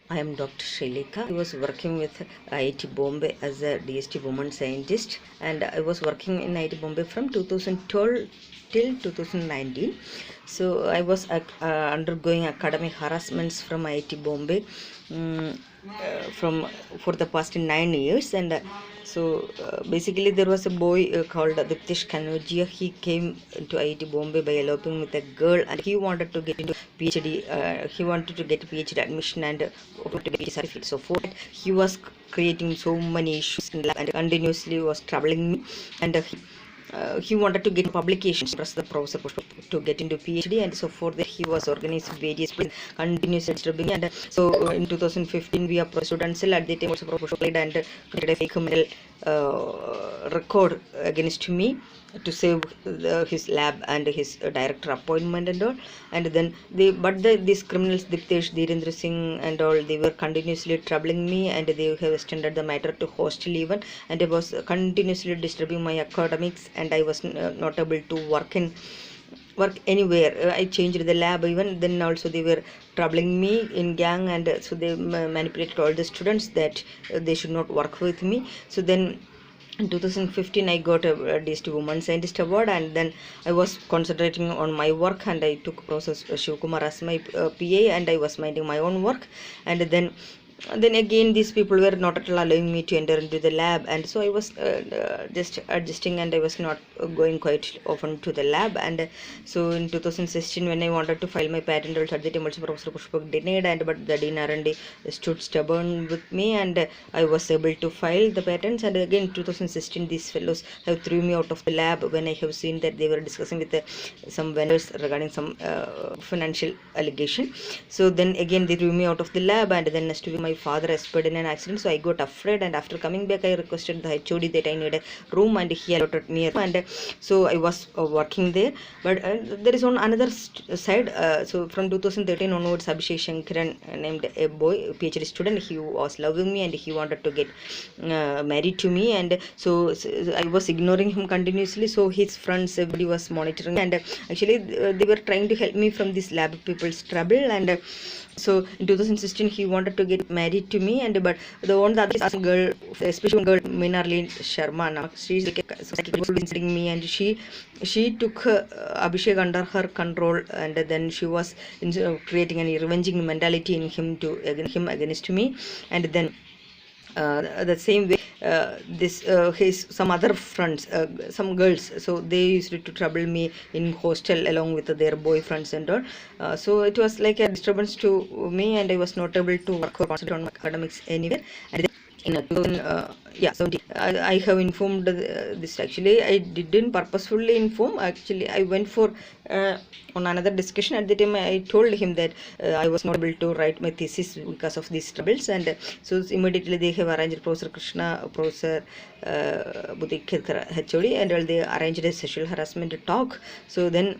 I am Dr. Sreelekha. I was working with IIT Bombay as a DST woman scientist, and I was working in IIT Bombay from 2012 till 2019. So I was undergoing academic harassments from IIT Bombay from for the past 9 years, and basically there was a boy called Diptesh Kanojia. He came to IIT Bombay by eloping with a girl, and he wanted to get into PhD. He wanted to get PhD admission and to get PhD certificate. So for that, he was creating so many issues in the lab and continuously was troubling me. And he wanted to get publications plus the professor to get into PhD, and so for that he was organizing various continuously disturbing me. And in 2015 we approached students at the time also professor played and created a fake medal record against me to save his lab and his director appointment and all. And then these criminals Diptesh, Dhirendra Singh and all, they were continuously troubling me, and they have extended the matter to hostel even, and it was continuously disturbing my academics, and I was not able to work anywhere. I changed the lab even, then also they were troubling me in gang, and so they manipulated all the students that they should not work with me. So then in 2015 I got a DST Woman Scientist Award, and then I was concentrating on my work, and I took process Shivkumar as my PA, and I was minding my own work. And then again these people were not at all allowing me to enter into the lab, and so I was just adjusting, and I was not going quite often to the lab. And so in 2016 when I wanted to file my patent, also at the time also Professor Pushpak denied, and but the Dean R&D stood stubborn with me, and I was able to file the patents. And again 2016 these fellows have threw me out of the lab when I have seen that they were discussing with some vendors regarding some financial allegation. So then again they threw me out of the lab, and then next week my father expired in an accident, so I got afraid, and after coming back I requested the HOD that I need a room, and he allotted me a room. And so I was working there. But there is on another side, so from 2013 onwards Abhishek Shankaran named a boy, PhD student. He was loving me and he wanted to get married to me, and so I was ignoring him continuously. So his friends, everybody was monitoring, and actually they were trying to help me from this lab people's trouble. And so in 2016 he wanted to get married to me, and but the other girl, especially one girl, Minarli Sharma, now she's like visiting me, and she took Abhishek under her control, and then she was creating an revenging mentality in him against me. And then the same way his some other friends, some girls, so they used to trouble me in hostel along with their boyfriends and all. So it was like a disturbance to me, and I was not able to work or concentrate on my academics anywhere. And so I have informed this. Actually I didn't purposefully inform. Actually I went for on another discussion. At the time I told him that I was not able to write my thesis because of these troubles, and so immediately they have arranged Professor Krishna, Professor Budikhetkar HOD, and they arranged a sexual harassment talk. So then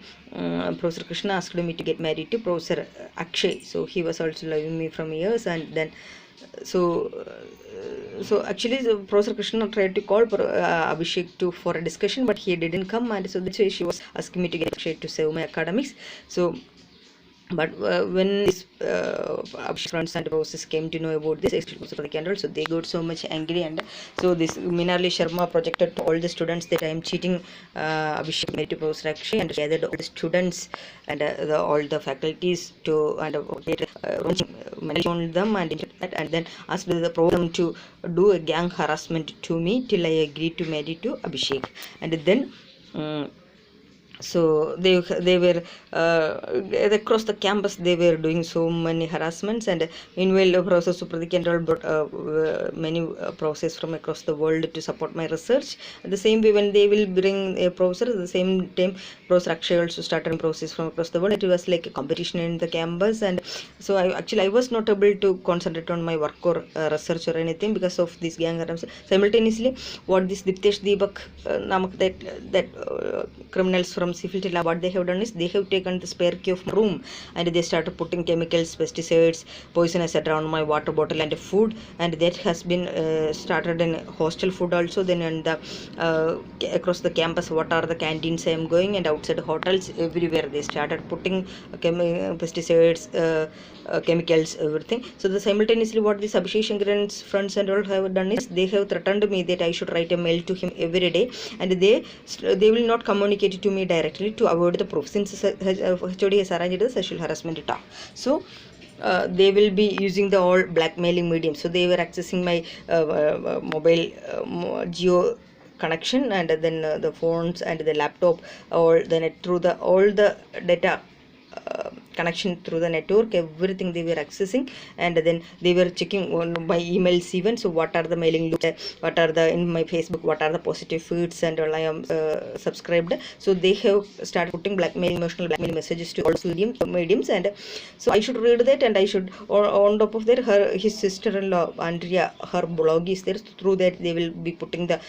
Professor Krishna asked me to get married to Professor Akshay, so he was also loving me from years. And then so actually Professor Krishna tried to call Abhishek for a discussion, but he didn't come, and so that's why she was asking me to get Abhishek to save my academics. So but when this Abhishek friends and professors came to know about this candle, so they got so much angry, and so this Minarli Sharma projected to all the students that I am cheating Abhishek married to Professor Akshay, and gathered all the students and all the faculties to mention them, and then asked the program to do a gang harassment to me till I agreed to marry to Abhishek. And then so they were across the campus they were doing so many harassments. And meanwhile Professor Supratik and all brought many professors from across the world to support my research. At the same way, when they will bring a professor, at the same time Professor Akshay also started process from across the world. It was like a competition in the campus, and so I was not able to concentrate on my work or research or anything because of this gang harassment. Simultaneously, what this Diptesh Deepak that criminals from Civil Lab, what they have done is they have taken the spare key of my room, and they started putting chemicals, pesticides, poison etc. on my water bottle and food, and that has been started in hostel food also. Then in the across the campus, what are the canteens I am going, and outside hotels, everywhere they started putting pesticides, chemicals, everything. So the simultaneously what this Abhishek Shankaran's friends and all have done is they have threatened me that I should write a mail to him every day, and they will not communicate to me directly to avoid the proof, since HOD has arranged the sexual harassment talk. So they will be using the all blackmailing medium. So they were accessing my mobile geo connection, and then the phones and the laptop, or the net through the all the data connection through the network, everything they were accessing, and then they were checking on my emails even. So what are the mailing lists, what are the in my Facebook, what are the positive feeds and all I am subscribed. So they have started putting emotional blackmail messages to all mediums, and so I should read that, and I should on top of that, his sister-in-law Andrea, her blog is there. Through that they will be putting the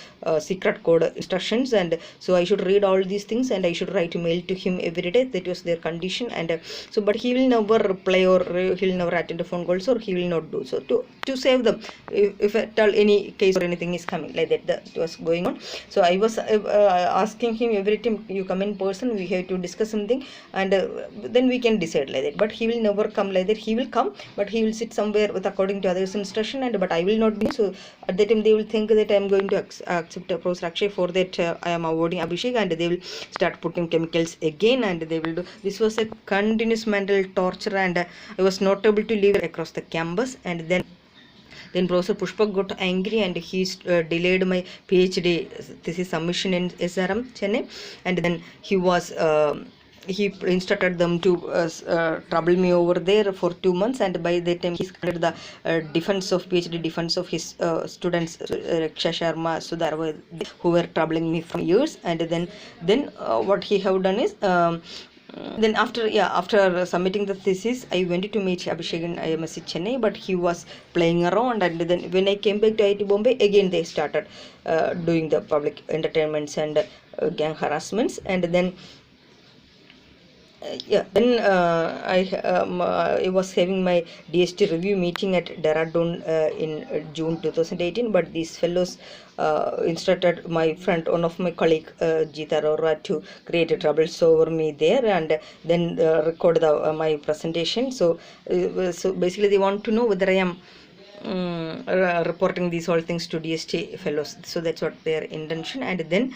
secret code instructions, and so I should read all these things, and I should write a mail to him every day. That was their condition. And so but he will never reply, or he will never attend the phone calls, or he will not do so to save them if at all any case or anything is coming like that was going on. So I was asking him every time you come in person, we have to discuss something, and then we can decide like that. But he will never come like that. He will come, but he will sit somewhere with according to others instruction, and but I will not be. So at that time they will think that I am going to accept Professor Akshay. For that I am avoiding Abhishek, and they will start putting chemicals again, and they will do. This was a continuous mental torture, and I was not able to live across the campus. And then Professor Pushpak got angry, and he delayed my PhD thesis submission in SRM Chennai, and then he instructed them to trouble me over there for 2 months, and by that time he started the PhD defense of his students, Raksha Sharma, Sudhar, who were troubling me for years. And then what he have done is then after submitting the thesis, I went to meet Abhishek in IMSC Chennai, but he was playing around. And then when I came back to IIT Bombay, again they started doing the public entertainments and gang harassments. And then I was having my DST review meeting at Dehradun in June 2018, but these fellows instructed my friend, one of my colleague, Jeeta Arora, to create a troubles over me there, and then record my presentation. So basically they want to know whether I am reporting these all things to DST fellows. So that's what their intention. And then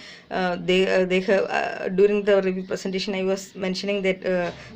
they have during the review presentation I was mentioning that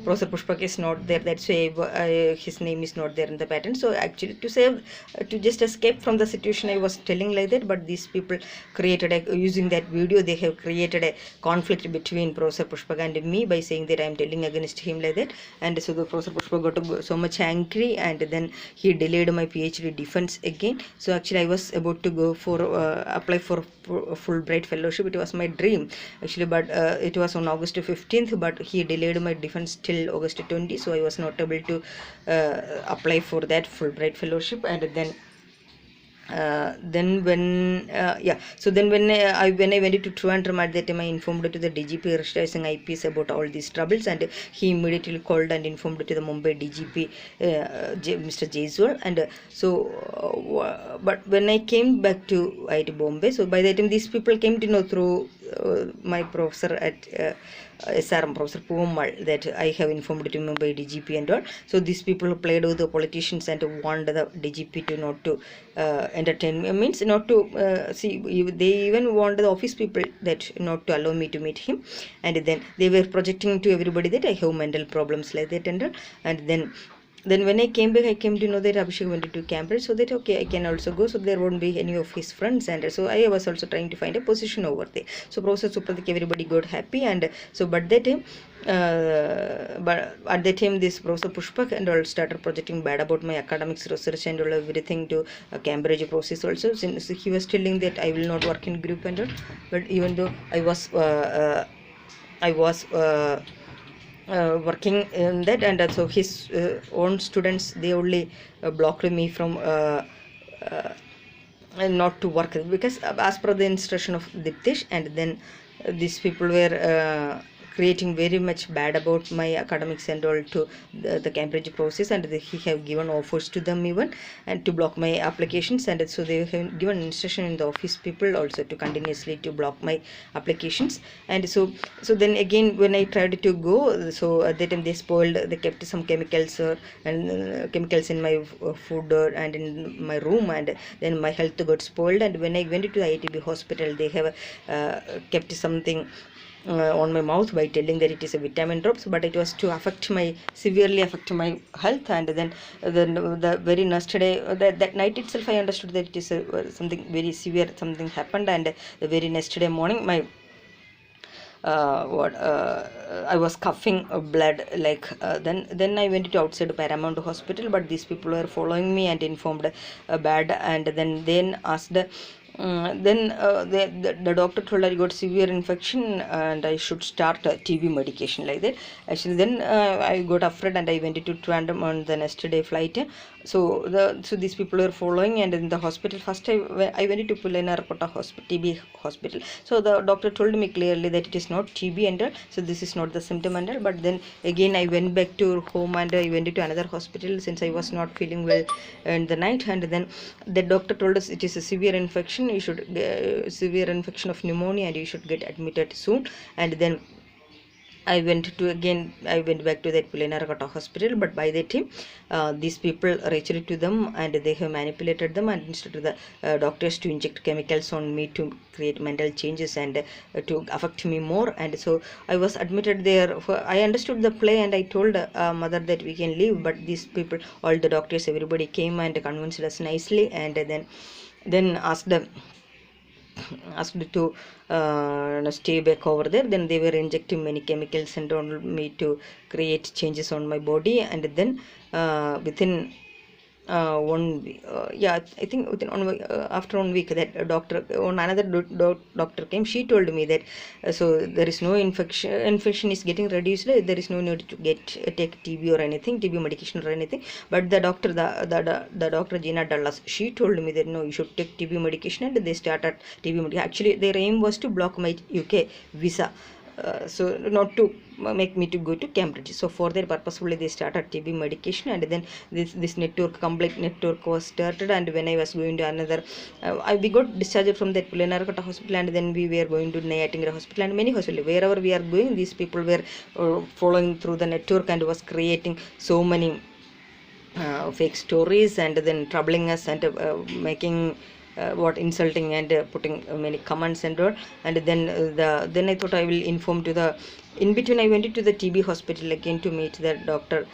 Professor Pushpak is not there, that's why his name is not there in the patent. So actually to just escape from the situation, I was telling like that. But these people created using that video, they have created a conflict between Professor Pushpak and me by saying that I am telling against him like that. And so the Professor Pushpak got so much angry, and then he delayed my PhD defense again. So actually I was about to go for apply for Fulbright fellowship. It was my dream actually, but it was on August 15th, but he delayed my defense till August 20, so I was not able to apply for that Fulbright fellowship. And then when I went to Trivandrum, at that time I informed to the DGP registering IPS about all these troubles, and he immediately called and informed to the Mumbai DGP, Mr. Jaiswal. And but when I came back to IIT Bombay, so by that time these people came to know through my professor at SRM, Professor Puvamal, that I have informed to Mumbai DGP and all. So these people played with the politicians and warned the DGP to not to entertain me, means not to see. They even warned the office people that not to allow me to meet him. And then they were projecting to everybody that I have mental problems like that and all. And then when I came back, I came to know that Abhishek went to Cambridge, so that okay, I can also go, so there won't be any of his friends. And so I was also trying to find a position over there. So Professor Supratik, everybody got happy. And so but that time at that time this Professor Pushpak and all started projecting bad about my academics, research and all everything to Cambridge process also, since he was telling that I will not work in group and all. But even though I was working in that, and also his own students, they only blocked me from not to work, because as per the instruction of Diptish. And then these people were creating very much bad about my academics and all to the Cambridge process, and he have given offers to them even, and to block my applications. And so they have given instruction in the office people also to continuously to block my applications. And so then again when I tried to go, so at that time they spoiled, they kept some chemicals and chemicals in my food and in my room, and then my health got spoiled. And when I went to the IIT hospital, they have kept something on my mouth by telling that it is a vitamin drops, but it was to severely affect my health. And then the very next day, that night itself, I understood that it is something very severe, something happened. And the very next day morning, my I was coughing blood, like then I went to outside Paramount Hospital, but these people were following me and informed bad. And then asked the doctor told I got severe infection and I should start TB medication, like that. Actually then I got afraid and I went to Trivandrum on the next day flight. So these people were following, and in the hospital first I went to Pulanarkota hospital, TB hospital. So the doctor told me clearly that it is not TB and all, so this is not the symptom and all. But then again I went back to home and I went to another hospital since I was not feeling well in the night. And then the doctor told us it is a severe infection, you should severe infection of pneumonia, and you should get admitted soon. And then I went back to that Pulanarkota hospital, but by that time these people reached to them and they have manipulated them, and instead of the doctors to inject chemicals on me to create mental changes and to affect me more. And so I was admitted there. I understood the play and I told mother that we can leave, but these people, all the doctors, everybody came and convinced us nicely, and then asked to stay back over there. Then they were injecting many chemicals and on me to create changes on my body. And then within 1 week, I think within after 1 week, that another doctor came. She told me that so there is no infection is getting reduced, there is no need to take TB or anything, TB medication or anything. But the doctor, the doctor Gina Dallas, she told me that no, you should take TB medication, and they started TB medication. Actually their aim was to block my UK visa, so not to make me to go to Cambridge. So for that purposefully they started TB medication. And then this complete network was started. And when I was going to another, we got discharged from that Pulanarkota hospital, and then we were going to Nayatingra hospital and many hospitals. Wherever we are going, these people were following through the network and was creating so many fake stories, and then troubling us and making insulting and putting many comments and all. And then I thought I will inform to the, in between I went to the TB hospital again to meet the doctor.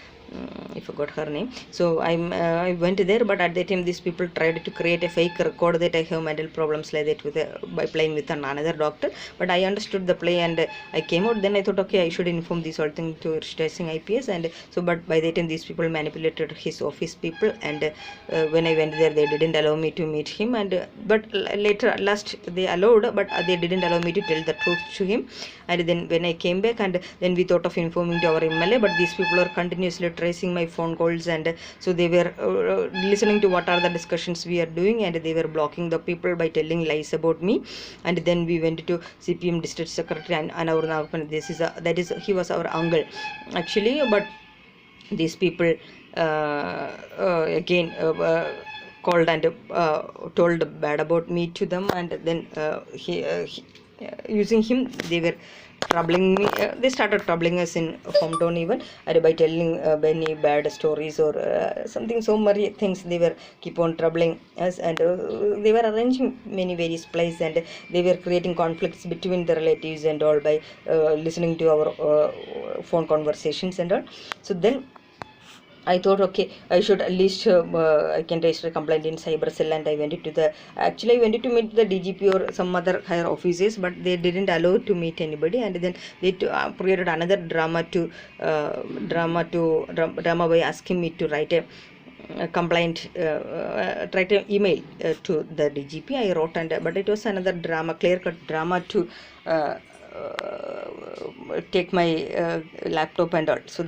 I forgot her name. So I went there, but at that time these people tried to create a fake record that I have mental problems like that by playing with another doctor. But I understood the play and I came out. Then I thought, okay, I should inform this whole thing to stressing IPS. And so, but by that time these people manipulated his office people, and when I went there they didn't allow me to meet him. And but later at last they allowed, but they didn't allow me to tell the truth to him. And then when I came back, and then we thought of informing to our MLA, but these people are continuously tracing my phone calls, and so they were listening to what are the discussions we are doing, and they were blocking the people by telling lies about me. And then we went to CPM district secretary, and he was our uncle actually. But these people again called and told bad about me to them. And then using him, they were troubling me. They started troubling us in hometown even, by telling many bad stories or something, so many things. They were keep on troubling us, and they were arranging many various plays, and they were creating conflicts between the relatives and all by listening to our phone conversations and all. So then I thought, okay, I should at least I can register a complaint in cyber cell. And I went to I went to meet the DGP or some other higher officers, but they didn't allow to meet anybody. And then they created another drama by asking me to write a complaint, write an email to the DGP. I wrote, but it was another drama, clear cut drama to take my laptop and all. So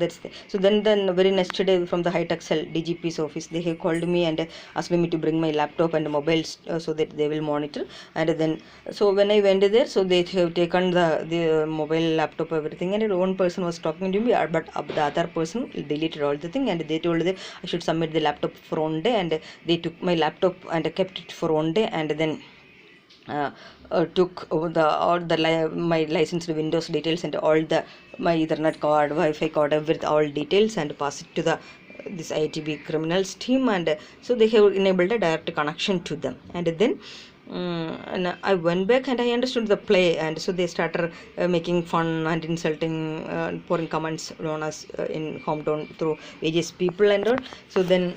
so then very next day from the high tech cell DGP's office, they have called me and asked me to bring my laptop and mobiles so that they will monitor. And then so when I went there, so they have taken the mobile, laptop, everything, and one person was talking to me, but the other person deleted all the thing, and they told that I should submit the laptop for one day, and they took my laptop and kept it for one day, and then took all my licensed Windows details and all my Ethernet card, Wi-Fi card, everything, all details, and pass it to this IITB criminals team, and so they have enabled a direct connection to them. And then and I went back and I understood the play, and so they started making fun and insulting, pouring comments on us in hometown through various people and all. So then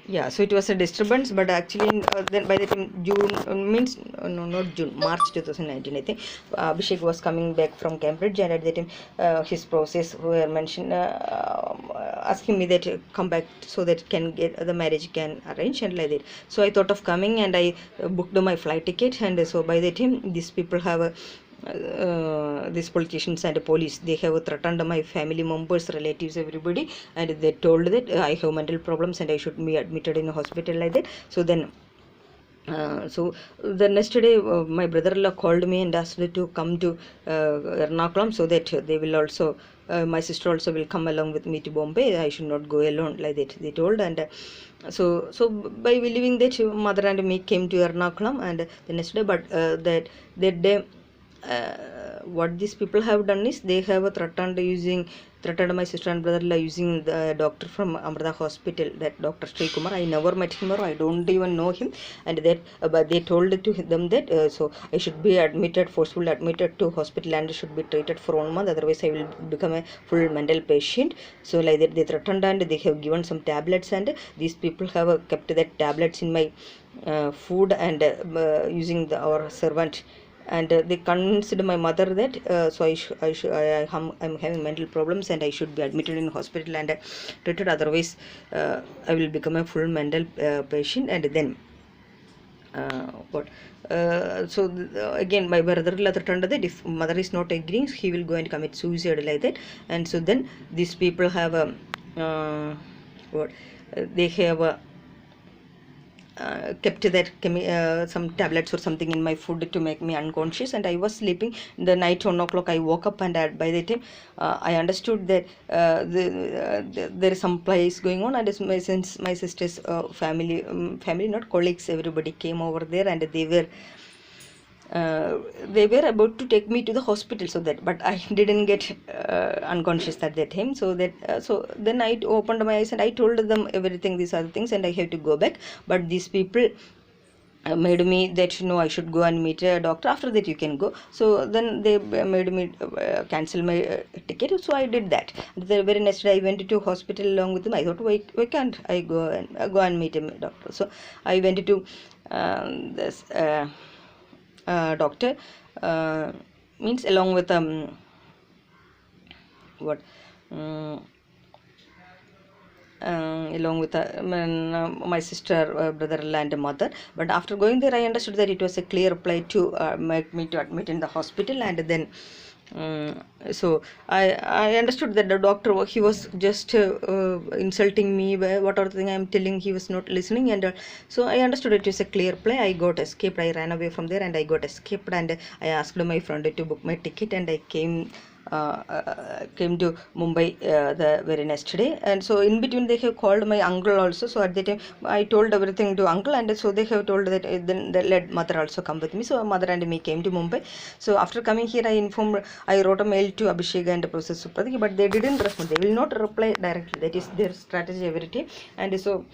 yeah, so it was a disturbance, but actually then by the time June means no, not June, March 2019, I think Abhishek was coming back from Cambridge, and at that time his process were mentioned, asking me that come back so that can get the marriage can arrange and like that. So I thought of coming, and I booked my flight ticket, and so by the time these people have these politicians and police, they have threatened my family members, relatives, everybody, and they told that I have mental problems and I should be admitted in a hospital like that. So then so the next day my brother-in-law called me and asked me to come to Ernakulam, so that they will also my sister also will come along with me to Bombay. I should not go alone like that, they told. And so by believing that, mother and me came to Ernakulam, and the next day, but that day what these people have done is they have threatened my sister and brother-in-law using the doctor from Amrita hospital, that Dr. Sreelekha. I never met him, or I don't even know him, and that but they told to them that so I should be forcibly admitted to hospital, and should be treated for 1 month, otherwise I will become a full mental patient. So like that they threatened, and they have given some tablets, and these people have kept that tablets in my food, and using our servant, and they convinced my mother that so I'm having mental problems and I should be admitted in hospital and treated, otherwise I will become a full mental patient. And then so again my brother-in-law threatened that if mother is not agreeing, he will go and commit suicide like that. And so then these people have they have kept that some tablets or something in my food to make me unconscious, and I was sleeping. The night 1 o'clock I woke up, and by the time I understood that there is some place going on, and since my sister's family not colleagues, everybody came over there, and they were about to take me to the hospital, so that, but I didn't get unconscious at that time. So that so then I opened my eyes and I told them everything, these are the things, and I have to go back. But these people made me that no, I should go and meet a doctor, after that you can go. So then they made me cancel my ticket, so I did that. The very next day I went to hospital along with them. I thought, why can't I go and meet a doctor? So I went to this doctor, means along with what along with my sister, brother-in-law, and mother. But after going there, I understood that it was a clear play to make me to admit in the hospital. And then so I understood that the doctor, he was just insulting me. What are the thing I am telling, he was not listening, and so I understood it was a clear play. I got escaped. I ran away from there and I got escaped, and I asked my friend to book my ticket, and I came to Mumbai the very next day. And so in between they have called my uncle also. So at that time I told everything to uncle, and so they have told that then they let mother also come with me. So mother and me came to Mumbai. So after coming here, I wrote a mail to Abhishek and Professor Supratik, but they didn't respond. They will not reply directly. That is their strategy every time. And so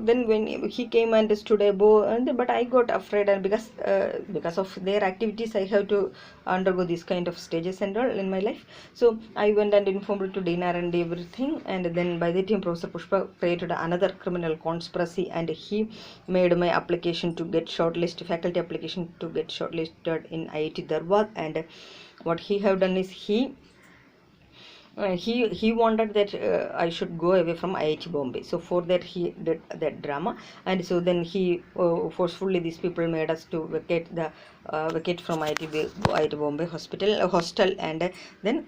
then when he came and stood above, but I got afraid, and because of their activities I have to undergo this kind of stages and all in my life. So I went and informed to dinner and everything, and then by the time Professor Pushpa created another criminal conspiracy, and he made my application to get shortlisted, faculty application to get shortlisted in IIT Dharwad. And what he have done is he he wanted that I should go away from IIT Bombay. So for that he did that drama, and so then he forcefully these people made us to vacate from IIT Bombay hostel, and then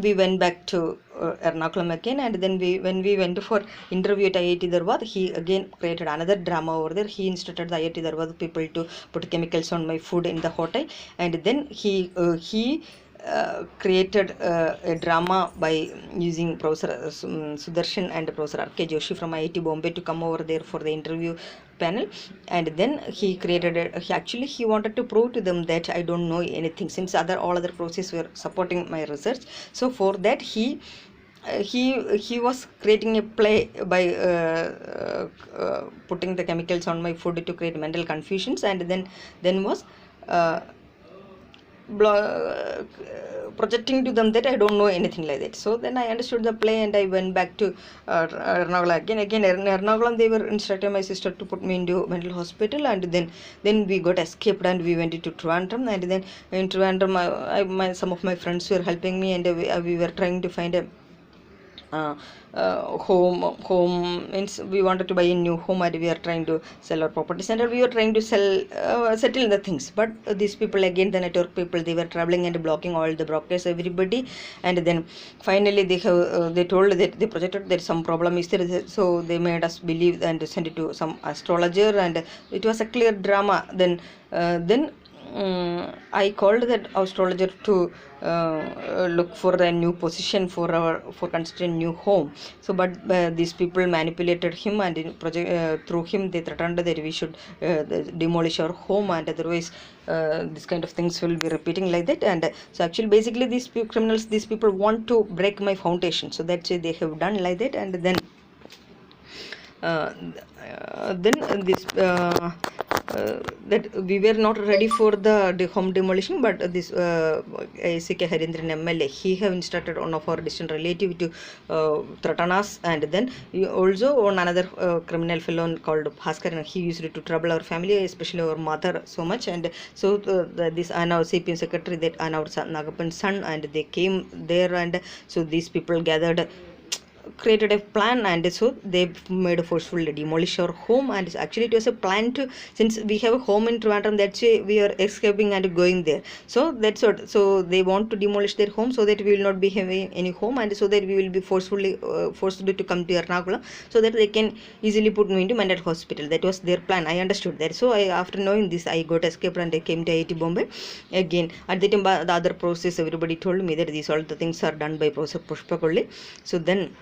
we went back to Ernakulam again, and then when we went for interview at IIT Dharwad, he again created another drama over there. He instructed the IIT Dharwad people to put chemicals on my food in the hotel, and then he created a drama by using Professor Sudarshan and Professor R.K. Joshi from IIT Bombay to come over there for the interview panel, and then he created he wanted to prove to them that I don't know anything, since all other processes were supporting my research. So for that he was creating a play by putting the chemicals on my food to create mental confusions, and then was projecting to them that I don't know anything like that. So then I understood the play, and I went back to Ernakulam again. In Ernakulam they were instructing my sister to put me into mental hospital, and then we got escaped and we went into Trivandrum, and then in Trivandrum some of my friends were helping me, and we were trying to find a home means we wanted to buy a new home, and we are trying to sell our properties, and we were trying to settle the things. But these people again, the network people, they were traveling and blocking all the brokers, everybody, and then finally they told that they projected that some problem is there, so they made us believe and send it to some astrologer, and it was a clear drama. Then I called that astrologer to look for a new position for constructing new home. So but these people manipulated him, and through him they threatened that we should demolish our home, and otherwise this kind of things will be repeating like that. And so actually basically these criminals, these people want to break my foundation, so that's why they have done like that. And then this that we were not ready for the home demolition, but this A.C.K. Harindran MLA, he have instructed one of our distant relative to threaten us, and then also on another criminal fellow called Bhaskar, and he used to trouble our family, especially our mother, so much. And so this our CPM secretary, that our Nagappan's son, and they came there, and so these people created a plan, and so they made a forceful demolish our home. And actually it was a plan to, since we have a home in Trivandrum, that's why we are escaping and going there. So that's what, so they want to demolish their home so that we will not be having any home, and so that we will be forced to come to Ernakulam, so that they can easily put me into mental hospital. That was their plan. I understood that. So after knowing this, I got escaped and I came to IIT Bombay again. At that time the other process, everybody told me that these all the things are done by Professor Pushpak only. So then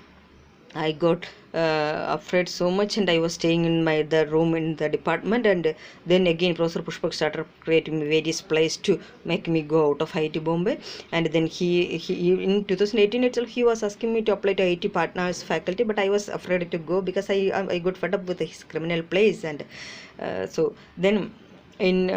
I got afraid so much, and I was staying in the room in the department, and then again Professor Pushpak started creating various plays to make me go out of IIT Bombay. And then he in 2018 itself he was asking me to apply to IIT Partners faculty, but I was afraid to go because I got fed up with his criminal plays. And so then in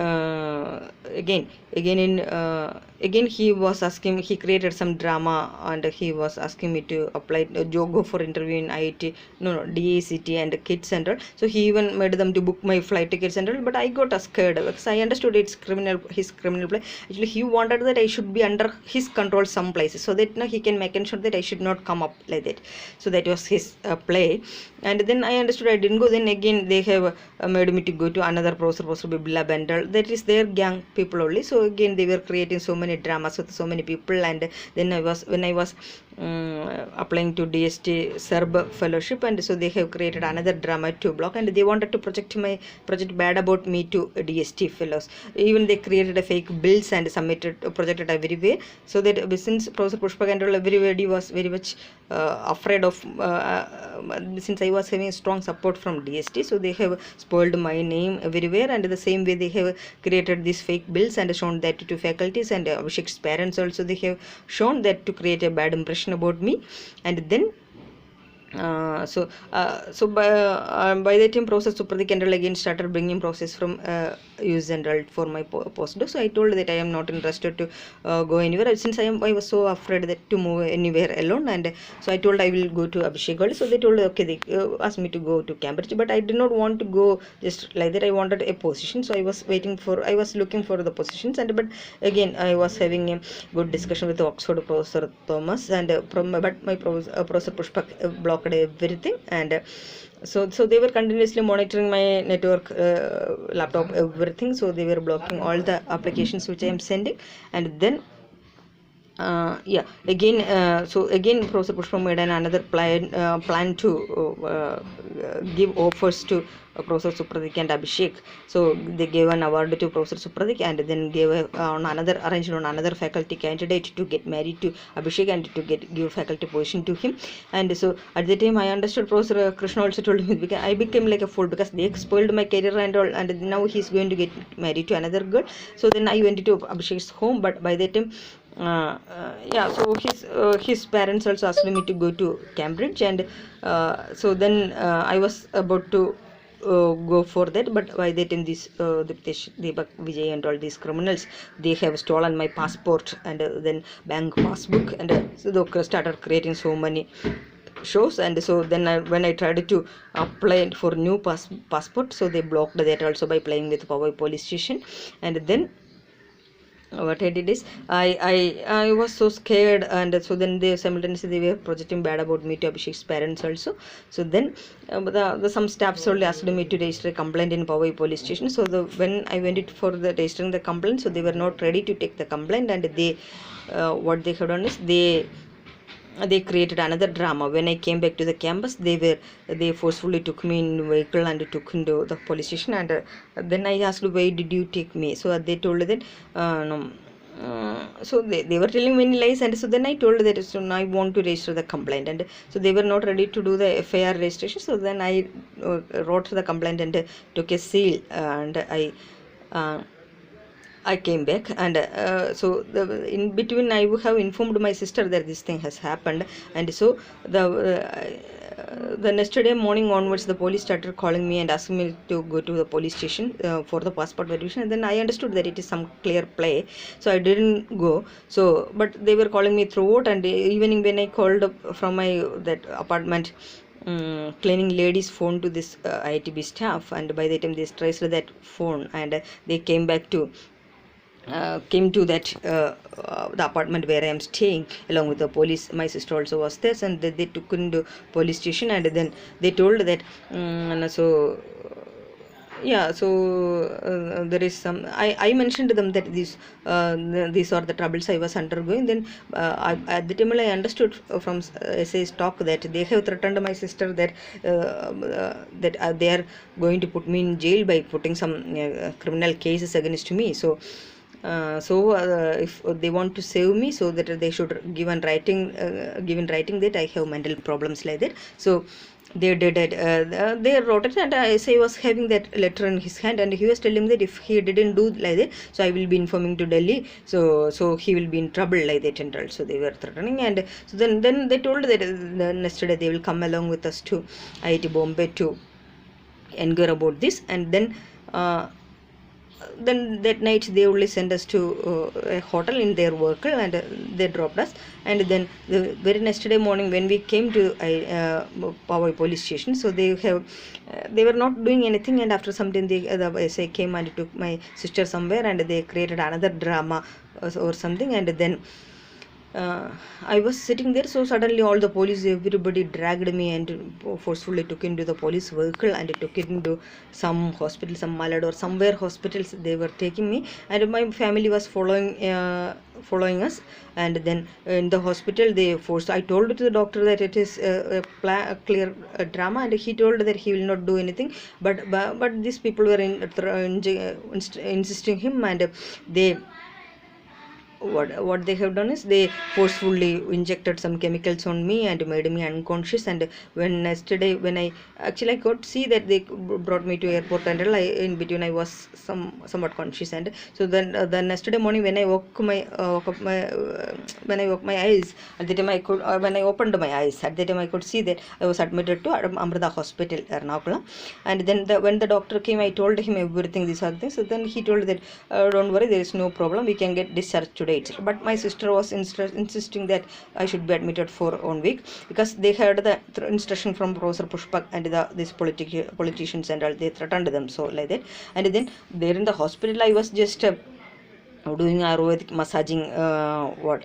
again he was asking me, he created some drama, and he was asking me to apply go for interview in IIT DACT and KIT Center. So he even made them to book my flight tickets and all, but I got scared because I understood his criminal play. Actually he wanted that I should be under his control some places, so that he can make sure that I should not come up like that. So that was his play. And then I understood, I didn't go. Then again they have made me to go to another Professor Bibla Bendel, that is their gang people only. So again they were creating so many dramas with so many people. And then when I was applying to DST Serb fellowship, and so they have created another drama to block, and they wanted to project bad about me to DST fellows. Even they created a fake bills and projected everywhere, so that since Professor Pushpak and all, everybody was very much afraid of since I was having strong support from DST, so they have spoiled my name everywhere. And the same way they have created these fake bills and shown that to faculties, and Abhishek's parents also, they have shown that to create a bad impression about me. And then By that time process Supratik and all again started bringing process from use and all for my postdoc. So I told that I am not interested to go anywhere, since I was so afraid that to move anywhere alone. And so I told I will go to Abhishek only. So they told okay, they asked me to go to Cambridge, but I did not want to go just like that. I wanted a position, so I was looking for the positions. And but again I was having a good discussion with the Oxford Professor Thomas, and but my Professor Pushpak blocked everything. And so they were continuously monitoring my network, laptop, everything. So they were blocking all the applications which I am sending. And then yeah, again so again Professor Pushpa made another plan to give offers to Professor Supratik and Abhishek. So they gave an award to Professor Supratik, and then gave arranged on another faculty candidate to get married to Abhishek and to give faculty position to him. And so at the time I understood, Professor Krishna also told me, because I became like a fool, because they spoiled my career and all, and now he's going to get married to another girl. So then I went to Abhishek's home, but by that time yeah, so his parents also asked me to go to Cambridge. And so then I was about to go for that, but by that time this Diptesh, Deepak, Vijay and all these criminals, they have stolen my passport and then bank passbook. And so they started creating so many shows. And so then when I tried to apply for new passport, so they blocked that also by playing with Powai police station. And then what I did is I was so scared. And so then they simultaneously they were projecting bad about me to Abhishek's parents also. So then some staffs only asked me to register a complaint in Powai police station. So when I went it for the registering the complaint, so they were not ready to take the complaint. And they what they have done is they created another drama. When I came back to the campus, they forcefully took me in vehicle and took into the police station. And then I asked, why did you take me? So they told that no. So they were telling many lies. And so then I told that so I want to register the complaint. And so they were not ready to do the FIR registration. So then I wrote the complaint and took a seal. And I came back. And so in between I would have informed my sister that this thing has happened. And so the next day morning onwards, the police started calling me and asking me to go to the police station for the passport verification. And then I understood that it is some clear play, so I didn't go. So but they were calling me throughout. And evening when I called up from my that apartment, cleaning lady's phone to this IITB staff, and by the time they traced that phone, and they came to that the apartment where I am staying along with the police. My sister also was there, and they took into police station. And then they told that so yeah, so there is some I mentioned to them that these are the troubles I was undergoing. Then at the time I understood from SA's talk that they have threatened my sister that they are going to put me in jail by putting some criminal cases against me. So if they want to save me, so that they should give in writing that I have mental problems like that. So they did it. They wrote it, and SA was having that letter in his hand, and he was telling that if he didn't do like that, so I will be informing to Delhi. So he will be in trouble like that and all. So they were threatening. And so then they told that next day they will come along with us to IIT Bombay to inquire about this. And then that night they only sent us to a hotel in their vehicle, and they dropped us. And then the very next day morning when we came to Powai police station, so they were not doing anything. And after some time the SA came and took my sister somewhere, and they created another drama or something. And then I was sitting there, so suddenly all the police, everybody dragged me and forcefully took into the police vehicle and took it into some hospital, some Malad or somewhere hospitals they were taking me. And my family was following us. And then in the hospital they forced, I told to the doctor that it is a clear drama, and he told that he will not do anything. But these people were insisting him, and they what they have done is they forcefully injected some chemicals on me and made me unconscious. And when yesterday, when I actually I could see that they brought me to airport, and in between I was somewhat conscious. And so then yesterday morning, when I woke up my when I woke my eyes, at the time I could when I opened my eyes, at the time I could see that I was admitted to Amrita Hospital, Ernakulam. And then when the doctor came, I told him everything, these are things. So then he told that don't worry, there is no problem, we can get discharged today itself. But my sister was insisting that I should be admitted for 1 week, because they had the instruction from Professor Pushpak and these politicians and all, they threatened them, so like that. And then there in the hospital, I was just doing Ayurvedic massaging, what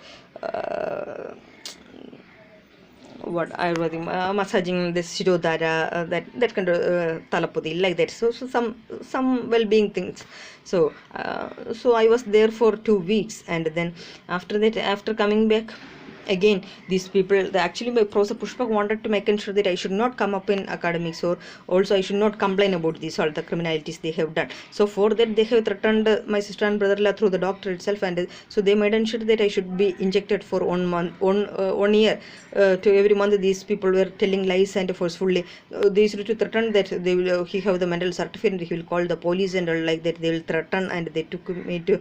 Ayurvedic massaging this Shirodhara, that kind of Talapudi, like that. So some well-being things. So I was there for 2 weeks, and then after that, after coming back again, these people, actually my Professor Pushpak wanted to make sure that I should not come up in academics, or also I should not complain about these all the criminalities they have done. So for that, they have threatened my sister and brother-in-law through the doctor itself. And so they made sure that I should be injected for 1 month, 1 year. To every month, these people were telling lies and forcefully they used to threaten that they will he have the mental certificate and he will call the police and all, like that. They will threaten, and they took me to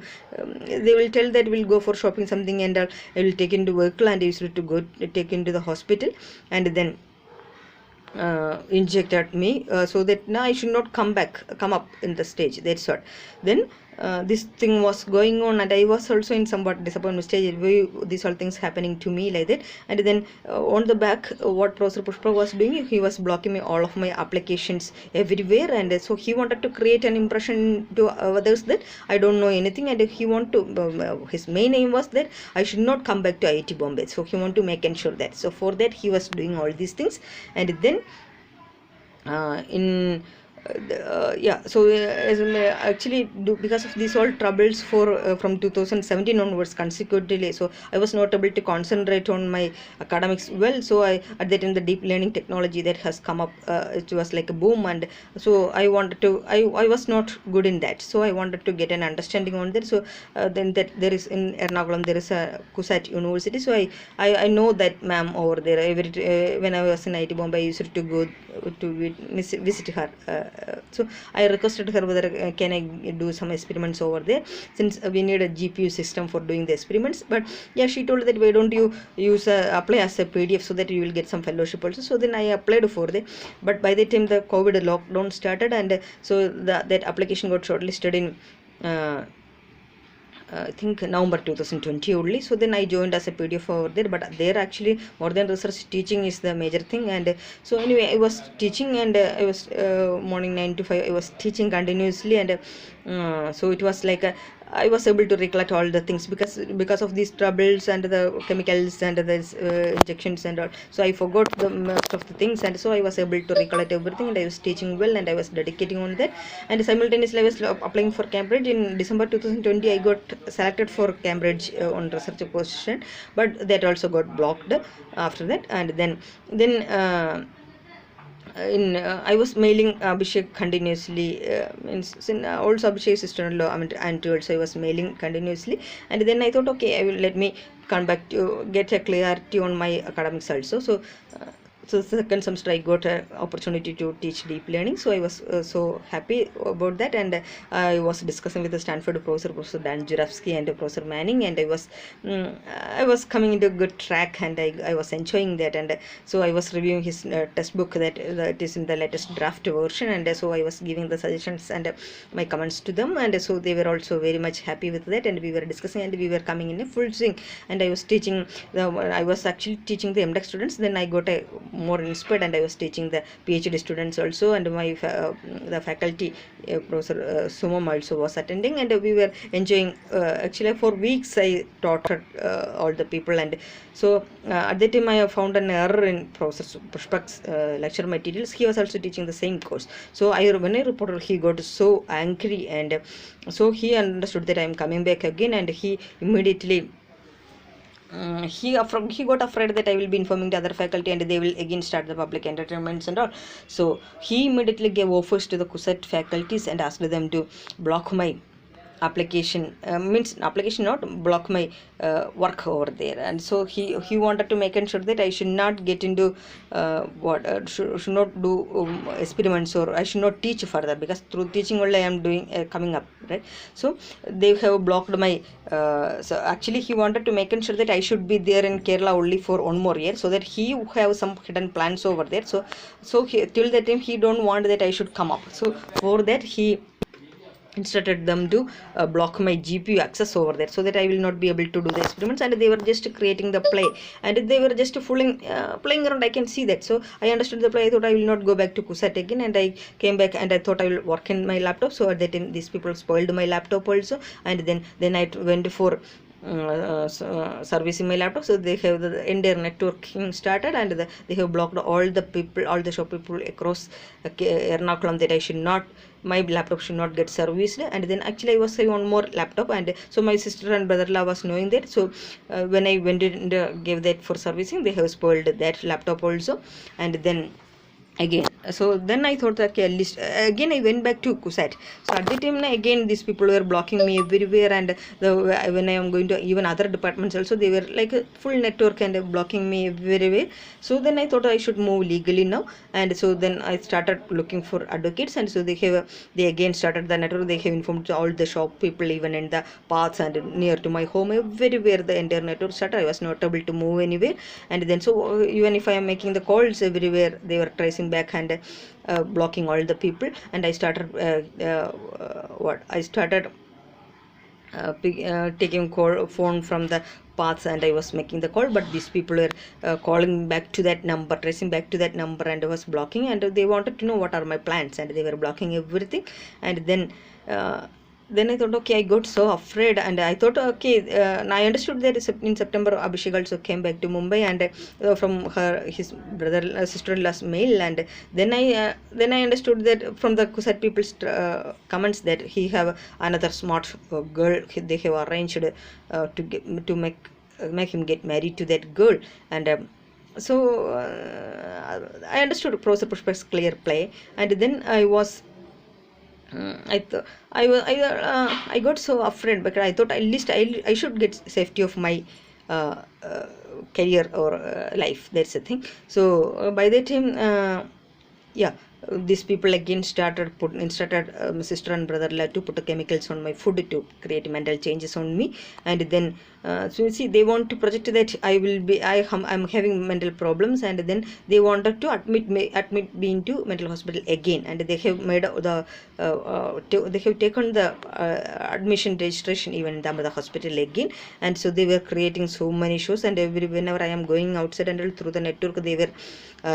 they will tell that we'll go for shopping something, and I will take into work, and I used to go take into the hospital, and then injected me so that now I should not come up in the stage. That's what. Then this thing was going on, and I was also in somewhat disappointment stage. These all things happening to me like that. And then on the back, what Professor Pushpa was doing, he was blocking me all of my applications everywhere, and so he wanted to create an impression to others that I don't know anything, and he want to his main aim was that I should not come back to IIT Bombay. So he want to make ensure that. So for that, he was doing all these things. And then actually because of these all troubles for from 2017 onwards consecutively, so I was not able to concentrate on my academics well. So I, at that time, the deep learning technology that has come up, it was like a boom, and so I wanted to I was not good in that, so I wanted to get an understanding on that. So then that there is in Ernakulam, there is a Caste University, so I know that ma'am over there. When I was in IIT Bombay, I used to go to visit her. So I requested her whether can I do some experiments over there, since we need a GPU system for doing the experiments. But yeah, she told that why don't you use apply as a PDF so that you will get some fellowship also. So then I applied for that. But by the time the COVID lockdown started, and so that application got shortlisted in I think November 2020 only. So then I joined as a PDF over there. But there actually more than research, teaching is the major thing. And so anyway, I was teaching, and I was morning 9 to 5 I was teaching continuously. And so it was like I was able to recollect all the things because of these troubles and the chemicals and the injections and all. So I forgot the most of the things, and so I was able to recollect everything, and I was teaching well, and I was dedicating on that. And simultaneously I was applying for Cambridge. In December 2020, I got selected for Cambridge on research position, but that also got blocked after that. And then I was mailing Abhishek continuously, also Abhishek's sister-in-law, auntie also I was mailing continuously. And then I thought, okay, I will let me come back to get a clarity on my academics also. So second semester I got an opportunity to teach deep learning, so I was so happy about that. And I was discussing with the Stanford Professor Dan Jurafsky and Professor Manning, and I was coming into a good track, and I was enjoying that. And so I was reviewing his textbook that is in the latest draft version, and so I was giving the suggestions and my comments to them, and so they were also very much happy with that, and we were discussing, and we were coming in a full swing. And I was teaching I was actually teaching the MTech students. Then I got a more inspired, and I was teaching the PhD students also, and my the faculty Professor Sumam also was attending, and we were enjoying. Actually, for weeks I taught all the people, and so at that time I found an error in Professor Pushpak's lecture materials. He was also teaching the same course. So when I reported, he got so angry, and so he understood that I am coming back again, and he immediately he got afraid that I will be informing the other faculty, and they will again start the public entertainments and all. So he immediately gave offers to the CUSAT faculties and asked them to block my application, means application not block my work over there. And so he wanted to make sure that I should not get into should not do experiments, or I should not teach further, because through teaching only I am doing coming up, right? So they have blocked my so actually he wanted to make sure that I should be there in Kerala only for 1 more year, so that he have some hidden plans over there. So till that time he don't want that I should come up. So for that he instructed them to block my GPU access over there, so that I will not be able to do the experiments. And they were just creating the play, and they were just fooling playing around. I can see that. So I understood the play. I thought I will not go back to KUSAT again, and I came back and I thought I will work in my laptop. So at that time these people spoiled my laptop also, and then I went for servicing my laptop. So they have the entire networking started, and they have blocked all the people, all the shop people across Ernakulam, that I should not, my laptop should not get serviced. And then actually I was having 1 more laptop, and so my sister and brother-in-law was knowing that. So when I went and gave that for servicing, they have spoiled that laptop also. And then again, so then I thought that, okay, at least again I went back to KUSAT. So at the time again these people were blocking me everywhere, and when I am going to even other departments also, they were like a full network and blocking me everywhere. So then I thought I should move legally now, and so then I started looking for advocates. And so they again started the network. They have informed all the shop people, even in the paths and near to my home, everywhere the entire network started. I was not able to move anywhere. And then so even if I am making the calls everywhere, they were tracing back and blocking all the people. And I started taking phone from the paths, and I was making the call, but these people were calling back to that number, tracing back to that number, and I was blocking. And they wanted to know what are my plans, and they were blocking everything. And then I thought, okay, I got so afraid, and I thought, okay, and I understood that in September Abhishek also came back to Mumbai, and from his sister-in-law's mail. And then I understood that from the KUSAT people's comments that he have another smart girl they have arranged to make him get married to that girl. And so I understood Professor Pushpa's clear play. And then I was I got so afraid, because I thought at least I should get safety of my career or life. That's the thing. So by that time, these people again started my sister and brother-in-law to put the chemicals on my food to create mental changes on me. And then so you see, they want to project that I'm having mental problems, and then they wanted to admit me into mental hospital again. And they have made they have taken the admission registration even in the Amrita hospital again. And so they were creating so many shows, and whenever I am going outside and through the network, they were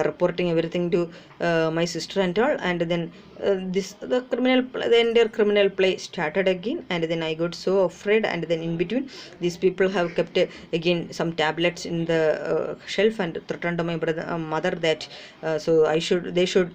reporting everything to my sister and all. And then the entire criminal play started again. And then I got so afraid. And then in between, these people have kept again some tablets in the shelf, and threatened my mother that so they should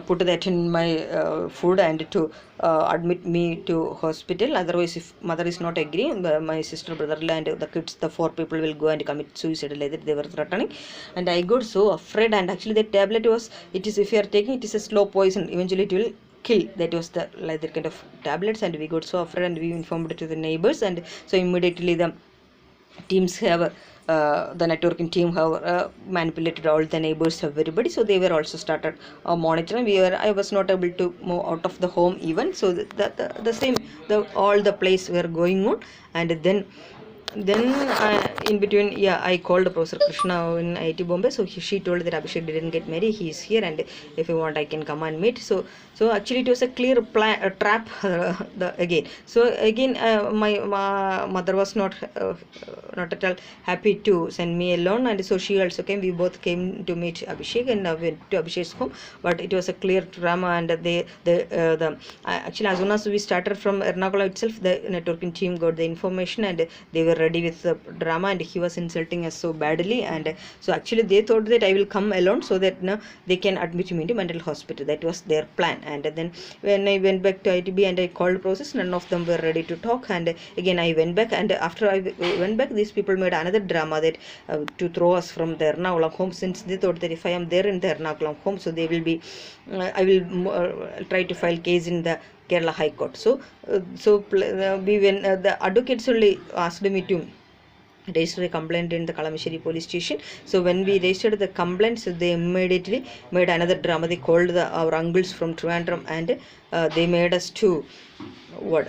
put that in my food, and to admit me to hospital. Otherwise, if mother is not agreeing, my sister, brother-in-law, and the kids, the 4 people will go and commit suicide, like that they were threatening. And I got so afraid. And actually that tablet if you are taking, it is a slow poison, eventually it will kill. That was the like that kind of tablets. And we got so afraid, and we informed it to the neighbors. And so immediately the teams have the networking team have manipulated all the neighbors, everybody. So they were also started monitoring. I was not able to move out of the home even. So all the plays were going on. And then in between, I called Professor Krishna in IIT Bombay. So she told that Abhishek didn't get married, he is here, and if you want I can come and meet. So actually it was a clear trap again. So again my mother was not at all happy to send me alone, and so she also came. We both came to meet Abhishek, and went to Abhishek's home. But it was a clear drama. And actually, as soon as we started from Ernakulam itself, the networking team got the information, and they were ready with the drama. And he was insulting us so badly. And so actually they thought that I will come alone, so that they can admit me into mental hospital. That was their plan. And then when I went back to ITB and I called process, none of them were ready to talk. And again I went back, and after I went back, these people made another drama that to throw us from the Ernakulam home, since they thought that if I am there in the Ernakulam home, so they will be I will try to file case in the Kerala High Court. So we when the advocates only asked me to registered a complaint in the Kalamasheri police station. So when we registered the complaint, so they immediately made another drama. They called our uncles from Trivandrum, and they made us to what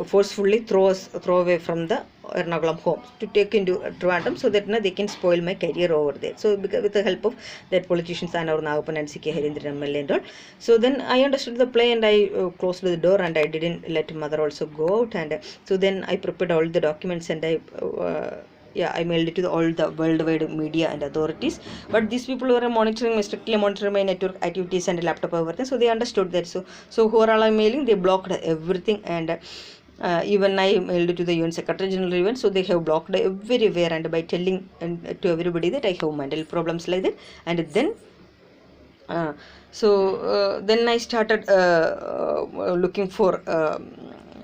forcefully throw away from the Ernakulam home to take into Trivandrum, so that they can spoil my career over there. So with the help of that politicians and our Nagapan and C.K. Harindran MLA and all. So then I understood the play, and I closed the door, and I didn't let mother also go out. And so then I prepared all the documents, and I mailed it to all the worldwide media and authorities. But these people were strictly monitoring my network activities and laptop everything. So they understood that. So who are all I mailing? They blocked everything, and even I mailed it to the UN Secretary General even. So they have blocked everywhere, and by telling to everybody that I have mental problems like that. And then then I started looking for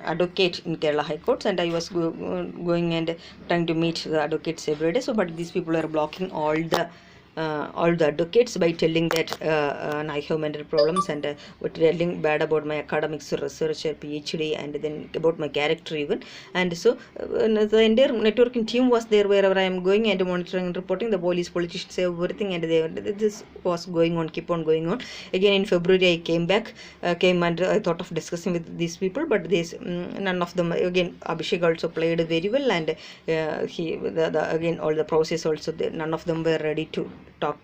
advocate in Kerala High Courts, and I was going and trying to meet the advocates every day. So but these people are blocking all the advocates by telling that I have mental problems, and telling bad about my academics, research, PhD, and then about my character even. And so the entire networking team was there wherever I am going, and monitoring and reporting. The police, politicians, everything, and this was going on, keep on going on. Again in February I came and I thought of discussing with these people, but none of them. Again Abhishek also played very well, and again all the process also, none of them were ready to talk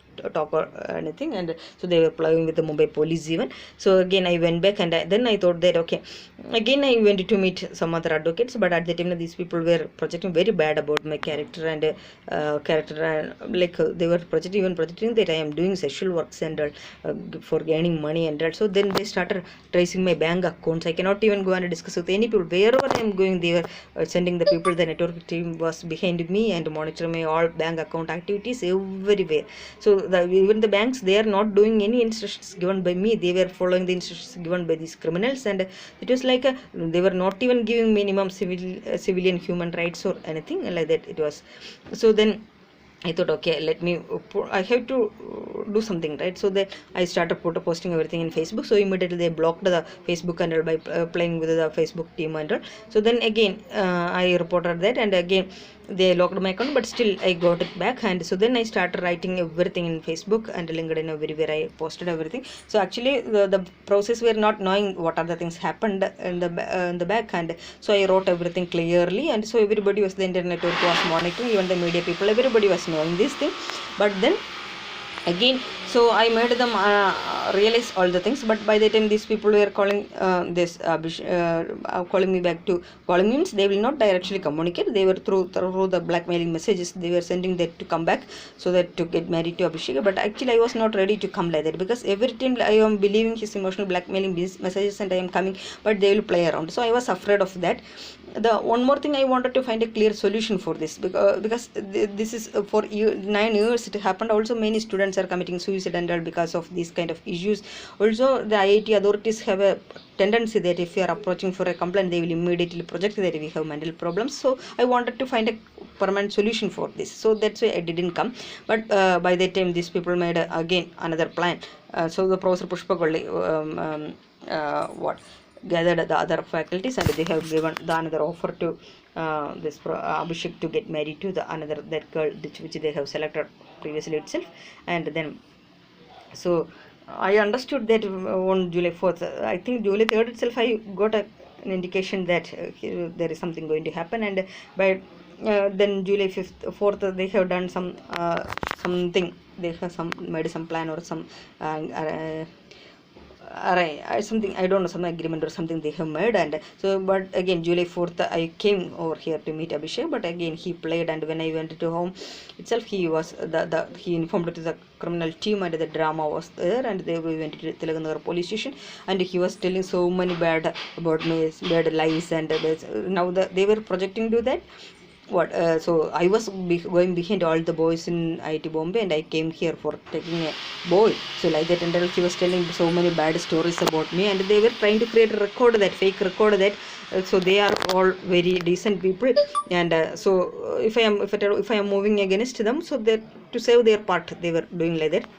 or anything, and so they were playing with the Mumbai police even. So again I went back, and then I thought that okay, again I went to meet some other advocates, but at the time these people were projecting very bad about my character, and like they were projecting that I am doing sexual works and for gaining money and all. So then they started tracing my bank accounts. I cannot even go and discuss with any people. Wherever I am going, they were sending the people. The network team was behind me and monitoring my all bank account activities everywhere. So even the banks, they are not doing any instructions given by me. They were following the instructions given by these criminals, and it was like they were not even giving minimum civilian human rights or anything like that. It was. So then I thought, okay, I have to do something, right? So then I started posting everything in Facebook. So immediately they blocked the Facebook and all by playing with the Facebook team and all. So then again I reported that, and again they locked my account, but still I got it back. And so then I started writing everything in Facebook and LinkedIn, everywhere I posted everything. So actually the process were not knowing what other things happened in the back, and so I wrote everything clearly, and so everybody was, the internet network was monitoring, even the media people, everybody was knowing this thing. But then again, so I made them realize all the things. But by the time these people were calling calling me back to calling means, they will not directly communicate. They were through the blackmailing messages. They were sending that to come back, so that to get married to Abhishek. But actually I was not ready to come like that, because every time I am believing his emotional blackmailing messages, and I am coming, but they will play around. So I was afraid of that. The one more thing, I wanted to find a clear solution for this, because this is for 9 years it happened. Also many students are committing suicide and all because of these kind of issues. Also the IIT authorities have a tendency that if you are approaching for a complaint, they will immediately project that we have mental problems. So I wanted to find a permanent solution for this. So that's why I didn't come. But by that time these people made again another plan. So the Professor Pushpa Golli gathered the other faculties, and they have given the another offer to this Abhishek to get married to that girl which they have selected previously itself. And then so I understood that on July 4th, I think July 3rd itself, I got an indication that there is something going to happen. And by then July 4th, they have done something. They have made some plan or some something, I don't know, some agreement or something they have made. And so, but again July 4th I came over here to meet Abhishek, but again he played. And when I went to home itself, he was he informed to the criminal team, and the drama was there, and we went to Telangana police station, and he was telling so many bad about me, bad lies, and now they were projecting to that. So I was going behind all the boys in IIT Bombay, and I came here for taking a boy. So like that, and he was telling so many bad stories about me, and they were trying to create a record, that fake record, that so they are all very decent people. And so if I am moving against them, so that to save their part, they were doing like that.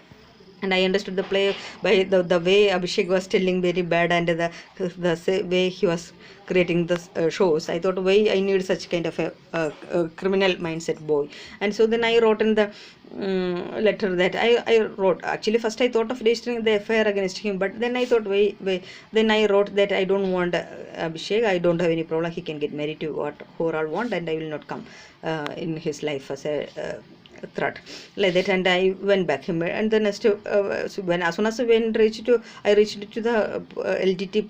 and I understood the play by the way Abhishek was telling very bad, and the way he was creating the shows. I thought, why I need such kind of a criminal mindset boy. And so then I wrote in the letter that I wrote. Actually, first I thought of registering the FIR against him, but then I thought, why. Then I wrote that I don't want Abhishek. I don't have any problem. He can get married to whoever I want, and I will not come in his life as a threat like that. And I went back him, and then as soon as I reached to the LTT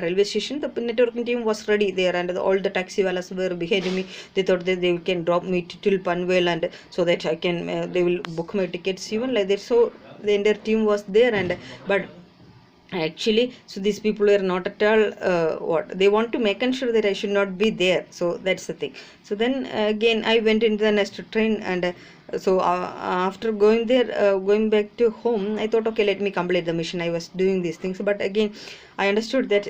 railway station, the networking team was ready there, and all the taxi wallahs were behind me. They thought that they can drop me till Panvel, and so that I can they will book my tickets even like that. So the entire team was there, and but actually, so these people were not at all what they want to make sure that I should not be there. So that's the thing. So then again I went into the next train, and so after going there, going back to home, I thought, okay, let me complete the mission. I was doing these things, but again I understood that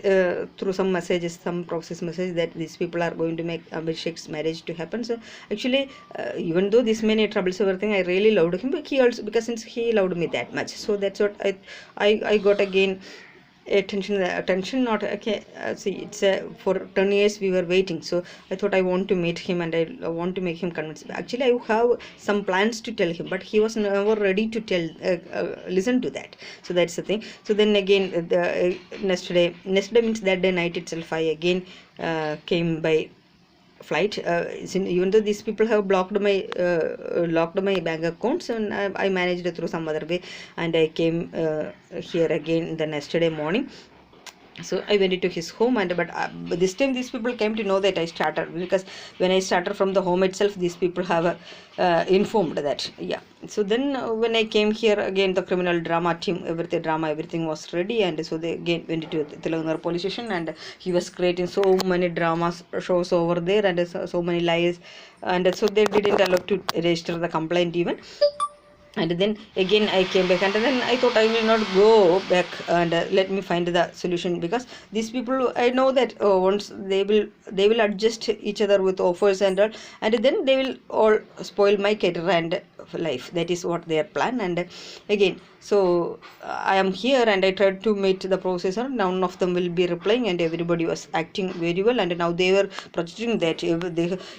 through some messages, some process message, that these people are going to make Abhishek's marriage to happen. So actually, even though this many troubles, everything, I really loved him, but he also, because since he loved me that much, so that's what I got again attention not okay. See, it's for 10 years we were waiting, so I thought I want to meet him, and I want to make him convinced. Actually, I have some plans to tell him, but he was never ready to tell listen to that. So that's the thing. So then again the next day means that day night itself, I again came by flight, even though these people have locked my bank accounts, and I managed through some other way, and I came here again the next day morning. So I went into his home, and but this time these people came to know that I started, because when I started from the home itself, these people have informed that, yeah. So then when I came here again, the criminal drama team, everything was ready, and so they again went to Telangana police station, and he was creating so many dramas shows over there, and so many lies, and so they didn't allow to register the complaint even. And then again I came back, and then I thought I will not go back, and let me find the solution, because these people, I know that once they will adjust each other with offers and all, and then they will all spoil my career and life. That is what their plan. And again, so I am here, and I tried to meet the processor. None of them will be replying, and everybody was acting very well, and now they were projecting that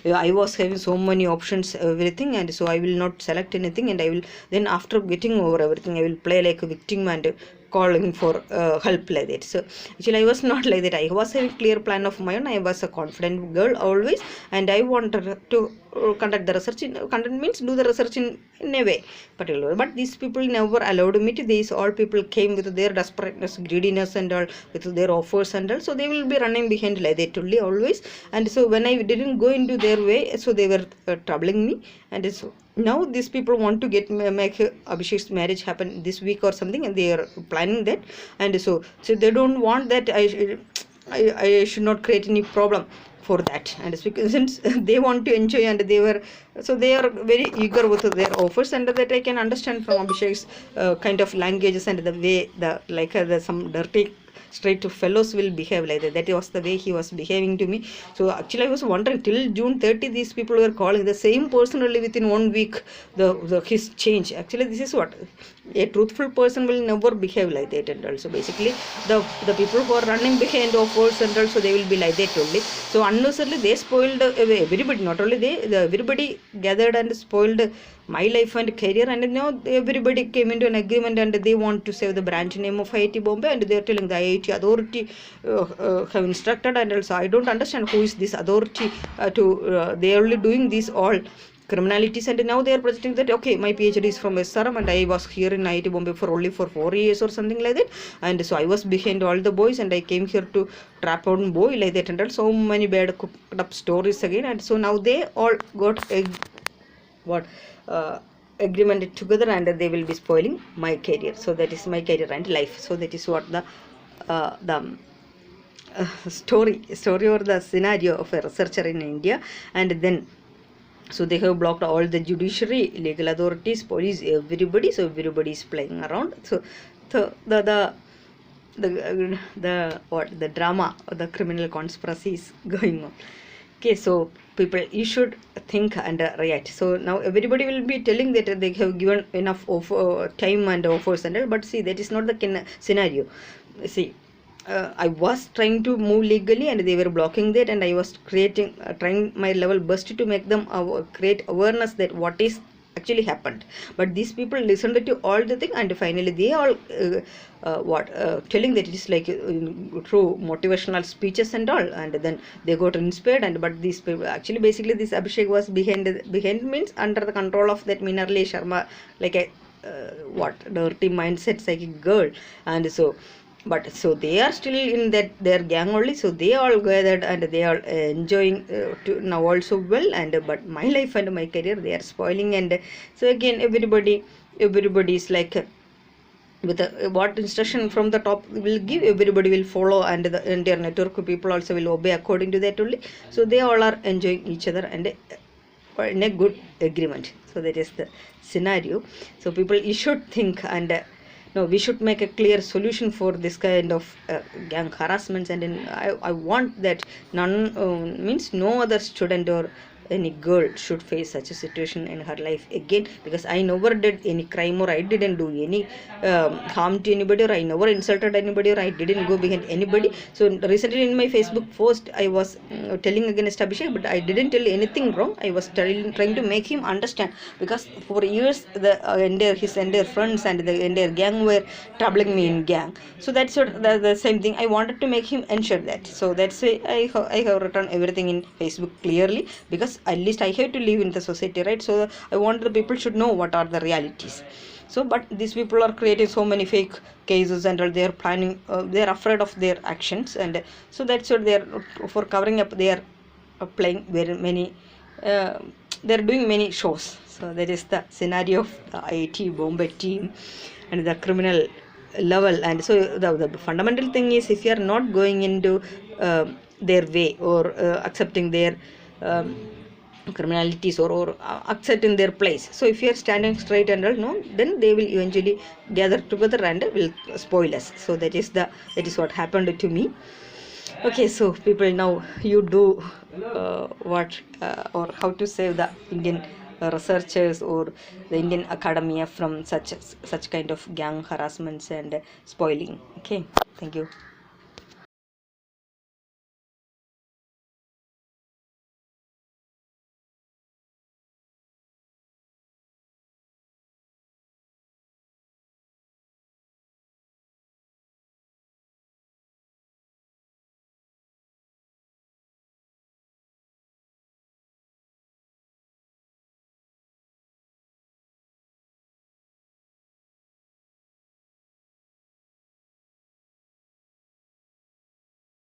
I was having so many options, everything, and so I will not select anything, and I will then, after getting over everything, I will play like a victim and calling for help like that. So actually I was not like that. I was having clear plan of my own. I was a confident girl always, and I wanted to conduct the research content means do the research in a way particular. But these people never allowed me to. These all people came with their desperateness, greediness, and all, with their offers and all, so they will be running behind like that only always. And so when I didn't go into their way, so they were troubling me. And so now these people want to make Abhishek's marriage happen this week or something, and they are planning that. And so they don't want that I should not create any problem for that. And since they want to enjoy, and they are very eager with their offers, and that I can understand from Abhishek's kind of languages, and the way some dirty straight to fellows will behave like that. That was the way he was behaving to me. So actually I was wondering, till June 30 these people were calling the same person only within 1 week, his change. Actually this is what a truthful person will never behave like that. And also basically the people who are running behind offers, and also they will be like that only. So unnecessarily they spoiled everybody. Not only everybody gathered and spoiled my life and career, and now everybody came into an agreement, and they want to save the branch name of IIT Bombay, and they are telling the IIT authority have instructed. And also I don't understand who is this authority they are only doing these all criminalities. And now they are projecting that, okay, my PhD is from SRM, and I was here in IIT Bombay for only 4 years or something like that, and so I was behind all the boys, and I came here to trap on boy like that, and so many bad cooked up stories again. And so now they all got agreement together, and they will be spoiling my career. So that is my career and life. So that is what the story or the scenario of a researcher in India. And then so they have blocked all the judiciary, legal authorities, police, everybody. So everybody is playing around. So the drama or the criminal conspiracy is going on. Okay, so people, you should think and react. So now everybody will be telling that they have given enough of time and offers and all, but see, that is not the scenario. See, I was trying to move legally and they were blocking that, and I was creating trying my level best to make them create awareness that what is actually happened. But these people listened to all the thing, and finally they all telling that it is like through motivational speeches and all, and then they got inspired. And but these people actually, basically, this Abhishek was behind means under the control of that Minarli Sharma, like a dirty mindset psychic girl. And so, but so they are still in that their gang only, so they all gathered and they are enjoying to now also well. And but my life and my career they are spoiling. And so again, everybody is like with what instruction from the top will give, everybody will follow, and the entire network people also will obey according to that only. So they all are enjoying each other and in a good agreement. So that is the scenario. So people, you should think, and no, we should make a clear solution for this kind of gang harassments. And I want that none means no other student or any girl should face such a situation in her life again, because I never did any crime, or I didn't do any harm to anybody, or I never insulted anybody, or I didn't go behind anybody. So recently in my Facebook post I was telling against Abhishek, but I didn't tell anything wrong. I was trying to make him understand, because for years his entire friends and the entire gang were troubling me in gang. So that's what the same thing I wanted to make him ensure that. So that's why I have written everything in Facebook clearly, because at least I have to live in the society, right? So I want the people should know what are the realities. So but these people are creating so many fake cases, and they are planning, they are afraid of their actions. And so that's what they are, for covering up, they are playing very many they are doing many shows. So that is the scenario of the IIT Bombay team and the criminal level. And so the fundamental thing is, if you are not going into their way, or accepting their criminalities, or accepting their place. So if you are standing straight and all, no, then they will eventually gather together and will spoil us. So that is what happened to me. Okay, so people, now you do what or how to save the Indian researchers or the Indian academia from such kind of gang harassments and spoiling. Okay, thank you.